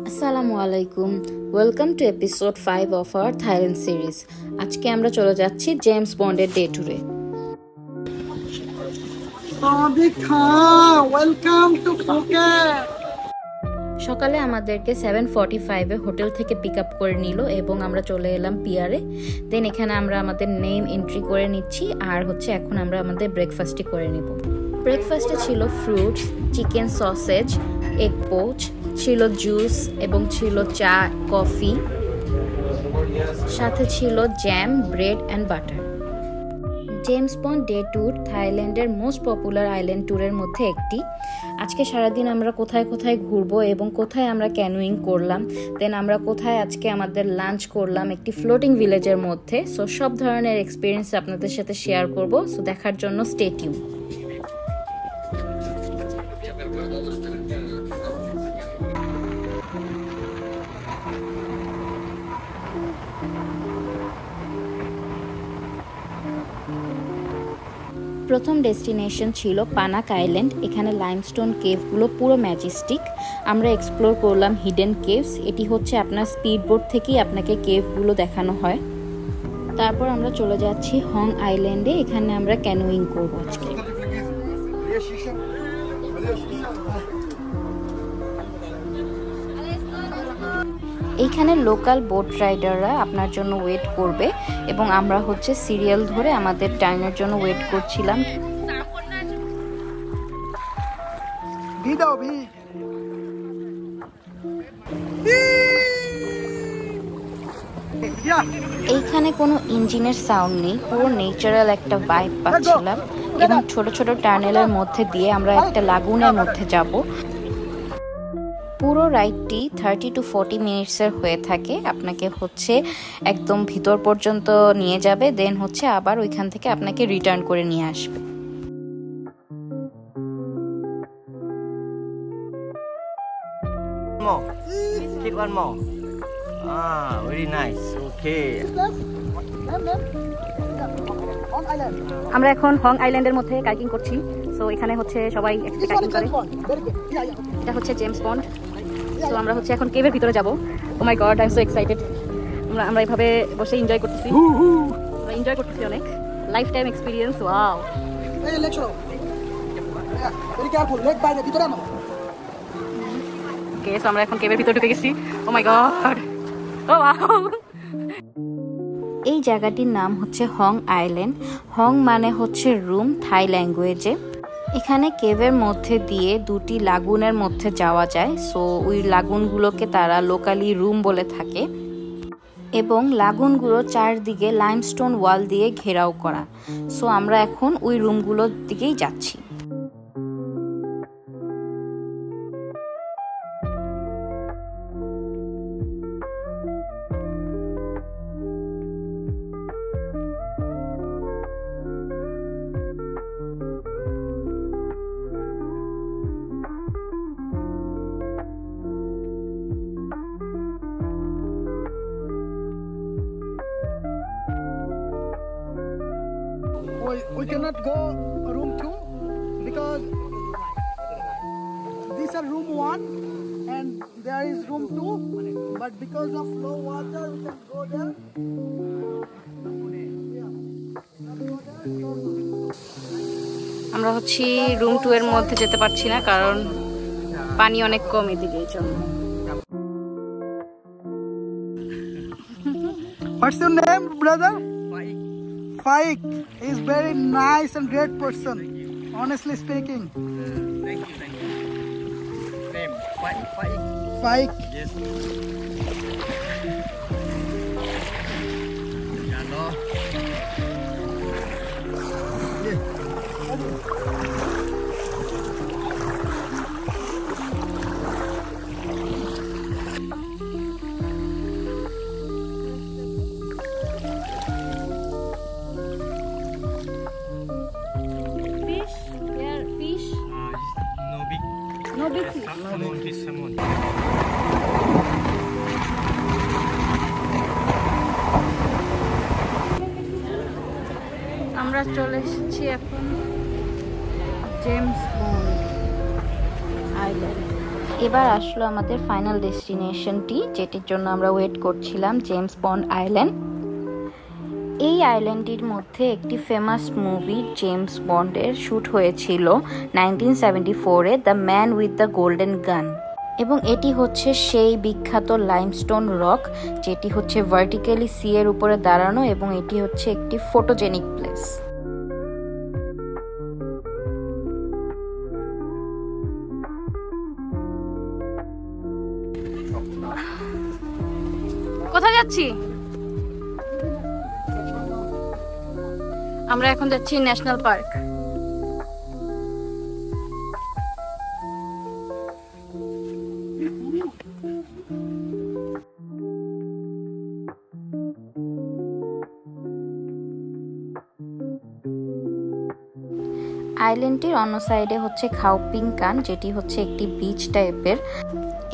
আসসালামু আলাইকুম, welcome to episode 5 of our Thailand series. আজকে আমরা চলে যাচ্ছি জেমস বন্ডের ডে ট্যুরে। সকালে আমাদেরকে 7:45-এ হোটেল থেকে পিক আপ করে নিল এবং আমরা চলে এলাম পিয়ারে। দেন এখানে আমরা আমাদের নেম এন্ট্রি করে নিচ্ছি, আর এখন আমরা আমাদের ব্রেকফাস্টই করে নিব। ব্রেকফাস্টে ছিল fruits, chicken sausage, egg poach, ছিল জুস এবং ছিল চা, কফি, সাথে ছিল jam, bread and butter. James Bond day tour থাইল্যান্ডের মোস্ট পপুলার আইল্যান্ড ট্যুরের মধ্যে একটি। আজকে সারাদিন আমরা কোথায় কোথায় ঘুরবো এবং কোথায় আমরা ক্যানুইং করলাম, দেন আমরা কোথায় আজকে আমাদের লাঞ্চ করলাম একটি ফ্লোটিং ভিলেজের মধ্যে। সো সব ধরনের এক্সপিরিয়েন্স আপনাদের সাথে শেয়ার করব। সো দেখার জন্য স্টে টিউন। প্রথম ডেস্টিনেশন ছিল পানাক আইল্যান্ড। এখানে লাইমস্টোন কেভগুলো পুরো ম্যাজেস্টিক। আমরা এক্সপ্লোর করলাম হিডেন কেভস। এটি আপনার স্পিড বোট থেকেই আপনাকে কেভগুলো দেখানো হয়। তারপর আমরা চলে যাচ্ছি হং আইল্যান্ডে। এখানে আমরা ক্যানোয়িং করব আজকে। এইখানে লোকাল বোট রাইডাররা আপনার জন্য ওয়েট করবে এবং আমরা সিরিয়াল ধরে আমাদের টাইমের জন্য ওয়েট করছিলাম। এইখানে কোনো ইঞ্জিনের সাউন্ড নেই, পুরো ন্যাচারাল একটা ভাইব পাচ্ছিলাম এবং ছোট ছোট টানেলের মধ্যে দিয়ে আমরা একটা লাগুনের মধ্যে যাব। পুরো রাইডটি 30 to 40 মিনিটসের হয়ে থাকে। আপনাকে একদম ভিতর পর্যন্ত নিয়ে যাবে, দেন আবার ওইখান থেকে আপনাকে রিটার্ন করে নিয়ে আসবে। আমরা এখন হং আইল্যান্ডের মধ্যে কাইকিং করছি। সো এখানে সবাই একসাথে কাইকিং করে। এটা জেমস বন্ড। সো আমরা এখন কেভের ভিতরে যাব। Oh my god, I am so excited. আমরা এইভাবে বসে এনজয় করতেছি। আমরা এনজয় করতেছি অনেক। Life time experience. Wow. Okay, so আমরা এখন কেভের ভিতরে ঢুকে গেছি। Oh my god, oh wow. এই জায়গাটির নাম হং আইল্যান্ড। হং মানে রুম থাই ল্যাঙ্গুয়েজে। এখানে কেভের মধ্যে দিয়ে দুটি লাগুনের মধ্যে যাওয়া যায়। সো ওই লাগুনগুলোকে তারা লোকালি রুম বলে থাকে এবং লাগুনগুলো চারদিকে লাইমস্টোন ওয়াল দিয়ে ঘেরাও করা। সো আমরা এখন ওই রুমগুলোর দিকেই যাচ্ছি। We cannot go room 2 because these are room 1 and there is room 2, but because of low water we can go there. আমরা রুম 2 এর মধ্যে যেতে পারছি না কারণ পানি অনেক কম এদিকে। What's your name, brother? Faik is very nice and great person, honestly speaking. Thank you. Name Faik. Faik. Yes. Hello. No big fish. Salmon. আমরা চলে এসেছি এখন জেমস বন্ড আইল্যান্ড। এবার আসলো আমাদের ফাইনাল ডেস্টিনেশনটি, যেটির জন্য আমরা ওয়েট করছিলাম, জেমস বন্ড আইল্যান্ড। এই আইল্যান্ডটির মধ্যে একটি ফেমাস মুভি জেমস বন্ডের শ্যুট হয়েছিল 1974-এ, the man with the golden gun. এবং এটি হচ্ছে সেই বিখ্যাত লাইমস্টোন রক, যেটি হচ্ছে ভার্টিক্যালি সি এর উপরে দাঁড়ানো, এবং এটি হচ্ছে একটি ফটোজেনিক প্লেস। কোথায় যাচ্ছি? আমরা এখন যাচ্ছি ন্যাশনাল পার্ক। আইল্যান্ডটির অন্য সাইডে হচ্ছে খাওপিং কান, যেটি হচ্ছে একটি বিচ টাইপের।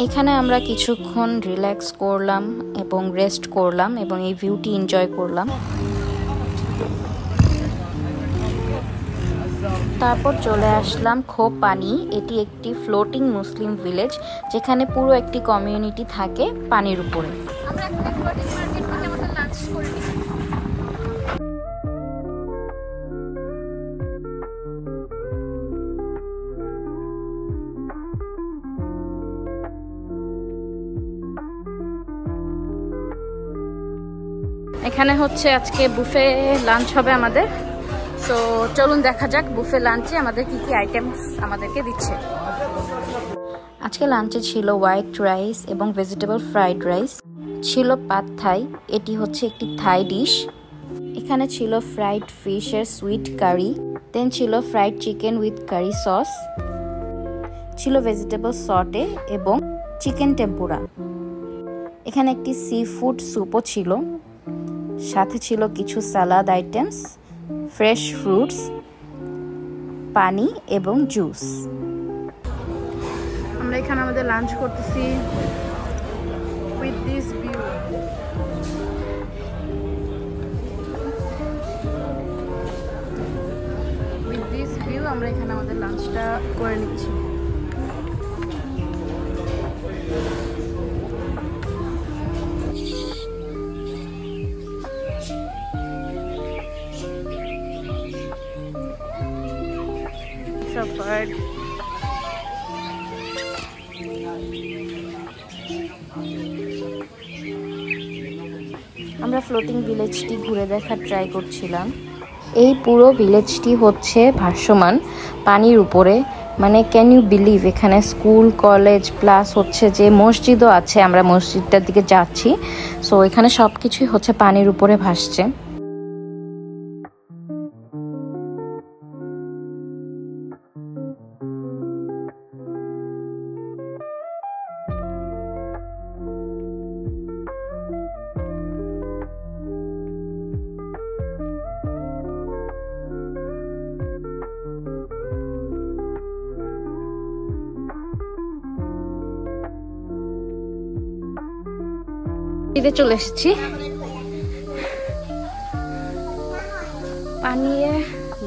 এখানে আমরা কিছুক্ষণ রিল্যাক্স করলাম এবং রেস্ট করলাম এবং এই ভিউটি এনজয় করলাম। তারপর চলে আসলাম খো পানি। এটি একটি ফ্লোটিং মুসলিম ভিলেজ, যেখানে পুরো একটি কমিউনিটি থাকে পানির উপরে। আমরা এখন ফ্লোটিং মার্কেট থেকে আমাদের লাঞ্চ করে নিই। এখানে হচ্ছে আজকে বুফে লাঞ্চ হবে আমাদের। তো চলুন দেখা যাক বুফে লাঞ্চে আমাদের কি কি আইটেমস আমাদেরকে দিচ্ছে। আজকে লাঞ্চে ছিল হোয়াইট রাইস এবং ভেজিটেবল ফ্রাইড রাইস, ছিল পাত থাই, এটি হচ্ছে একটি থাই ডিশ। এখানে ছিল ফ্রাইড ফিশের সুইট কারি, দেন ছিল fried chicken with curry sauce, ছিল ভেজিটেবল সটে এবং চিকেন টেম্পুরা। এখানে একটি সি ফুড স্যুপও ছিল, সাথে ছিল কিছু সালাদ আইটেমস, ফ্রেশ ফ্রুটস, পানি এবং জুস। আমরা এখানে আমাদের লাঞ্চ করতেছি with this view. With this view আমরা এখানে আমাদের লাঞ্চটা করে নিচ্ছি। Bird. আমরা ফ্লোটিং ভিলেজটি ঘুরে দেখার ট্রাই করছিলাম। এই পুরো ভিলেজটি হচ্ছে ভাসমান পানির উপরে, মানে ক্যান ইউ বিলিভ, এখানে স্কুল কলেজ প্লাস হচ্ছে যে মসজিদও আছে। আমরা মসজিদটার দিকে যাচ্ছি, সো এখানে সব কিছুই হচ্ছে পানির উপরে ভাসছে। চলে এসেছি পানিয়ে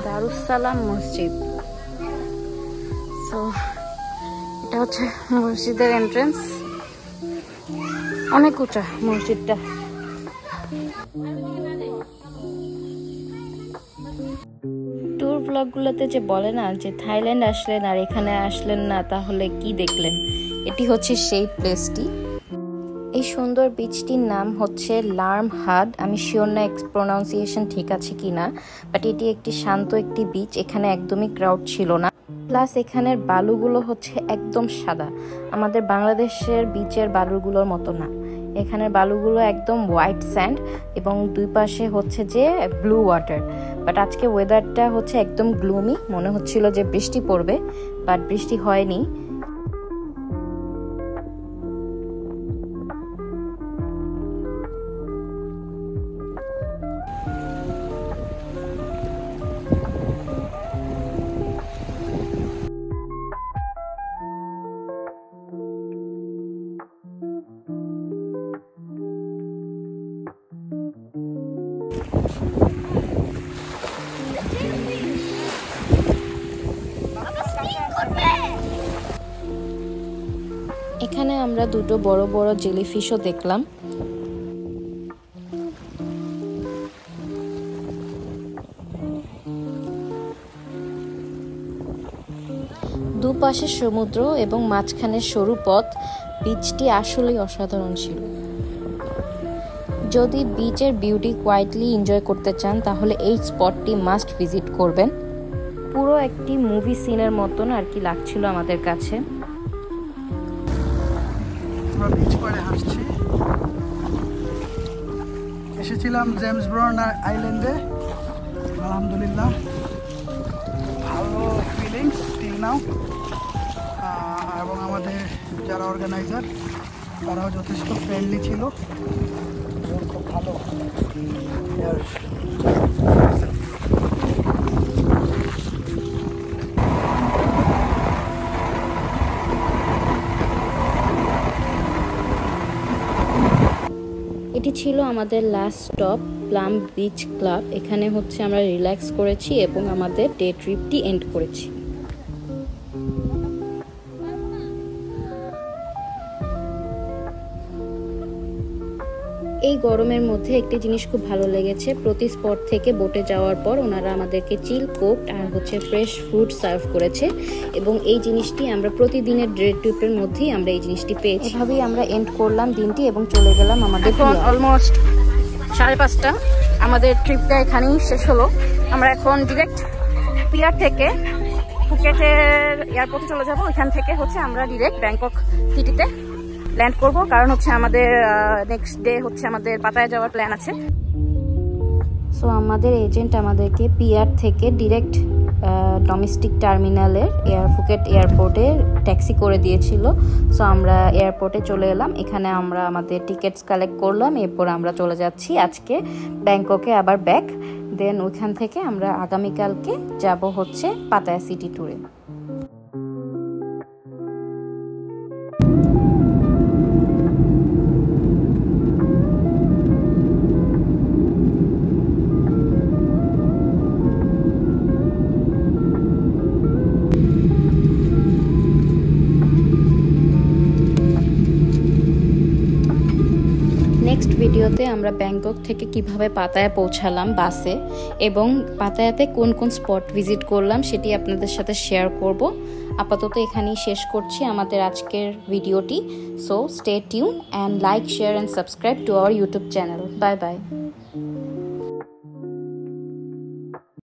দারুসালাম মসজিদ। সো এটা হচ্ছে মসজিদের এন্ট্রেন্স, অনেক উঁচা মসজিদটা। ট্যুর ব্লগগুলোতে যে বলে না যে থাইল্যান্ড আসলেন আর এখানে আসলেন না, তাহলে কি দেখলেন? এটি হচ্ছে সেই প্লেসটি। এই সুন্দর বিচটির নাম হচ্ছে লার্ম হাড। আমি শিওর না প্রনাউন্সিয়েশন ঠিক আছে কিনা, বাট এটি একটি শান্ত একটি বিচ। এখানে একদমই ক্রাউড ছিল না, প্লাস এখানের বালুগুলো হচ্ছে একদম সাদা, আমাদের বাংলাদেশের বিচের বালুগুলোর মতো না। এখানের বালুগুলো একদম হোয়াইট স্যান্ড এবং দুই পাশে হচ্ছে যে ব্লু ওয়াটার। বাট আজকে ওয়েদারটা হচ্ছে একদম গ্লুমি, মনে হচ্ছিল যে বৃষ্টি পড়বে, বাট বৃষ্টি হয়নি। আমরা দুটো বড় বড় জেলিফিশও দেখলাম। দুপাশে সমুদ্র এবং মাঝখানে সরু পথ। বিচটি আসলেই অসাধারণ ছিল। যদি বিচের বিউটি কোয়াইটলি এনজয় করতে চান তাহলে এই স্পটটি মাস্ট ভিজিট করবেন। পুরো একটি মুভি সিনের মতন আর কি লাগছিল আমাদের কাছে। আমরা বিচ পাড়ে হাসছি। এসেছিলাম জেমস ব্রাউন আইল্যান্ডে, আলহামদুলিল্লাহ ভালো ফিলিংস টিল নাও। এবং আমাদের যারা অর্গানাইজার তারাও যথেষ্ট ফ্রেন্ডলি ছিল, খুব ভালো। এটি ছিল আমাদের last stop, plum beach club. এখানে হচ্ছে আমরা রিল্যাক্স করেছি এবং আমাদের ডে ট্রিপটি এন্ড করেছি। এই গরমের মধ্যে একটি জিনিস খুব ভালো লেগেছে, প্রতি স্পট থেকে বোটে যাওয়ার পর ওনারা আমাদেরকে চিল কোক আর হচ্ছে ফ্রেশ ফ্রুট সার্ভ করেছে এবং এই জিনিসটি আমরা প্রতিদিনের ডে ট্রিপের মধ্যেই আমরা এই জিনিসটি পেয়েছি। এভাবেই আমরা এন্ড করলাম দিনটি এবং চলে গেলাম আমাদের। এখন অলমোস্ট 5:30 আমাদের ট্রিপটা এখানেই শেষ হলো। আমরা এখন ডিরেক্ট পিয়ার থেকে ফুকেটের এয়ারপোর্টে চলে যাব। ওইখান থেকে হচ্ছে আমরা ডিরেক্ট ব্যাংকক সিটিতে ল্যান্ড করব, কারণ হচ্ছে আমাদের নেক্সট ডে হচ্ছে আমাদের পাতায়া যাওয়ার প্ল্যান আছে। সো আমাদের এজেন্ট আমাদেরকে পিয়ার থেকে ডিরেক্ট ডোমেস্টিক টার্মিনালের ফুকেট এয়ারপোর্টে ট্যাক্সি করে দিয়েছিল। সো আমরা এয়ারপোর্টে চলে এলাম। এখানে আমরা আমাদের টিকিটস কালেক্ট করলাম। এরপর আমরা চলে যাচ্ছি আজকে ব্যাংককে আবার ব্যাক। দেন ওইখান থেকে আমরা আগামীকালকে যাব হচ্ছে পাতায়া সিটি ট্যুরে। নেক্সট ভিডিওতে আমরা ব্যাংকক থেকে কিভাবে পাতায়া পৌঁছালাম বাসে এবং পাতায়াতে কোন কোন স্পট ভিজিট করলাম সেটি আপনাদের সাথে শেয়ার করব। আপাতত এখানেই শেষ করছি আমাদের আজকের ভিডিওটি। So stay tune and like, share and subscribe to our YouTube channel. Bye bye.